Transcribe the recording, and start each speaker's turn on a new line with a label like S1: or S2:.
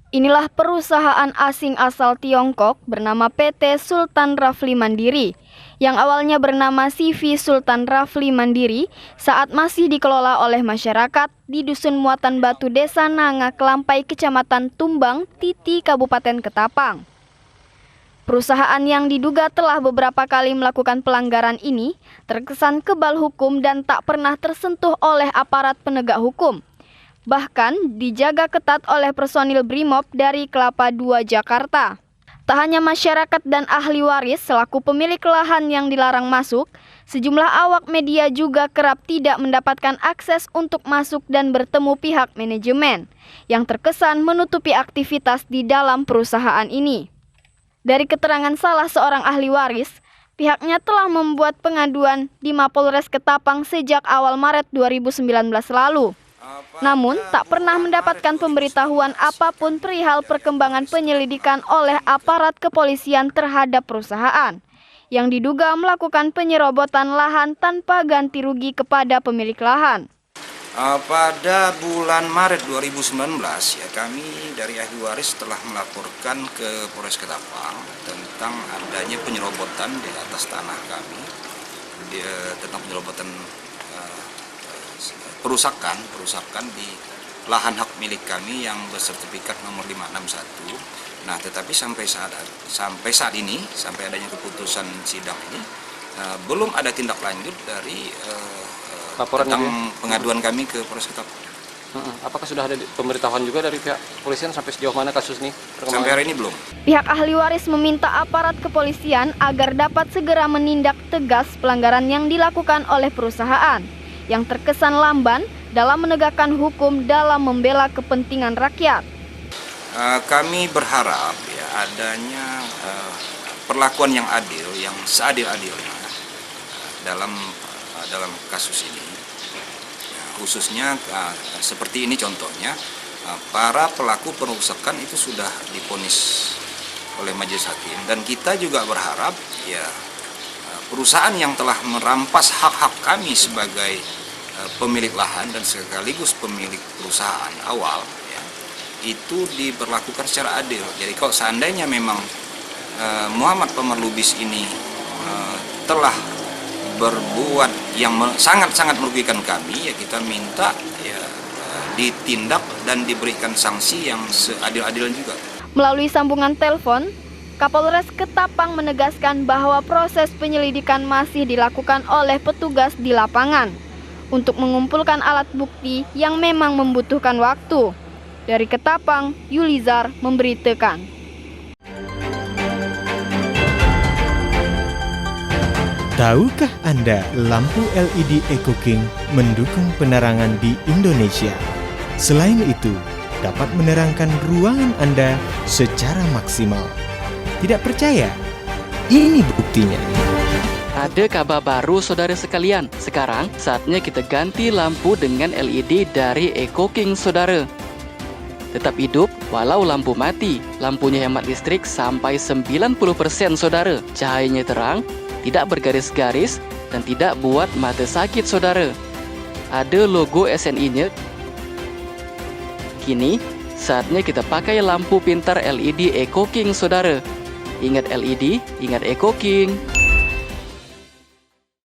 S1: Inilah perusahaan asing asal Tiongkok bernama PT Sultan Rafli Mandiri, yang awalnya bernama CV Sultan Rafli Mandiri saat masih dikelola oleh masyarakat di Dusun Muatan Batu Desa Nanga Kelampai, Kecamatan Tumbang, Titi, Kabupaten Ketapang. Perusahaan yang diduga telah beberapa kali melakukan pelanggaran ini terkesan kebal hukum dan tak pernah tersentuh oleh aparat penegak hukum. Bahkan dijaga ketat oleh personil Brimob dari Kelapa II Jakarta. Tak hanya masyarakat dan ahli waris selaku pemilik lahan yang dilarang masuk, sejumlah awak media juga kerap tidak mendapatkan akses untuk masuk dan bertemu pihak manajemen, yang terkesan menutupi aktivitas di dalam perusahaan ini. Dari keterangan salah seorang ahli waris, pihaknya telah membuat pengaduan di Mapolres Ketapang sejak awal Maret 2019 lalu. Namun, tak pernah mendapatkan pemberitahuan apapun perihal perkembangan penyelidikan oleh aparat kepolisian terhadap perusahaan yang diduga melakukan penyerobotan lahan tanpa ganti rugi kepada pemilik lahan.
S2: Pada bulan Maret 2019, kami dari ahli waris telah melaporkan ke Polres Ketapang tentang adanya penyerobotan di atas tanah kami, tentang penyerobotan perusakan di lahan hak milik kami yang bersertifikat nomor 561. Nah, tetapi sampai saat ini, sampai adanya keputusan sidang ini, belum ada tindak lanjut dari tentang pengaduan kami ke Polres Ketapang.
S3: Apakah sudah ada pemberitahuan juga dari pihak kepolisian sampai sejauh mana kasus ini?
S2: Sampai hari ini belum.
S1: Pihak ahli waris meminta aparat kepolisian agar dapat segera menindak tegas pelanggaran yang dilakukan oleh perusahaan yang terkesan lamban dalam menegakkan hukum dalam membela kepentingan rakyat.
S2: Kami berharap adanya perlakuan yang adil, yang seadil-adilnya dalam kasus ini. Khususnya seperti ini contohnya, para pelaku perusakan itu sudah divonis oleh majelis hakim, dan kita juga berharap perusahaan yang telah merampas hak-hak kami sebagai pemilik lahan dan sekaligus pemilik perusahaan awal itu diberlakukan secara adil. Jadi kalau seandainya memang Muhammad Pamerlubis ini telah berbuat yang sangat-sangat merugikan kami, kita minta ditindak dan diberikan sanksi yang seadil-adilnya juga.
S1: Melalui sambungan telepon, Kapolres Ketapang menegaskan bahwa proses penyelidikan masih dilakukan oleh petugas di lapangan untuk mengumpulkan alat bukti yang memang membutuhkan waktu. Dari Ketapang, Yulizar memberitakan.
S4: Tahukah Anda lampu LED Eco King mendukung penerangan di Indonesia? Selain itu, dapat menerangkan ruangan Anda secara maksimal. Tidak percaya? Ini buktinya.
S5: Ada kabar baru saudara sekalian. Sekarang saatnya kita ganti lampu dengan LED dari Eco King saudara. Tetap hidup walau lampu mati. Lampunya hemat listrik sampai 90% saudara. Cahayanya terang, tidak bergaris-garis dan tidak buat mata sakit saudara. Ada logo SNI-nya. Kini saatnya kita pakai lampu pintar LED Eco King saudara. Ingat LED, ingat Eco King.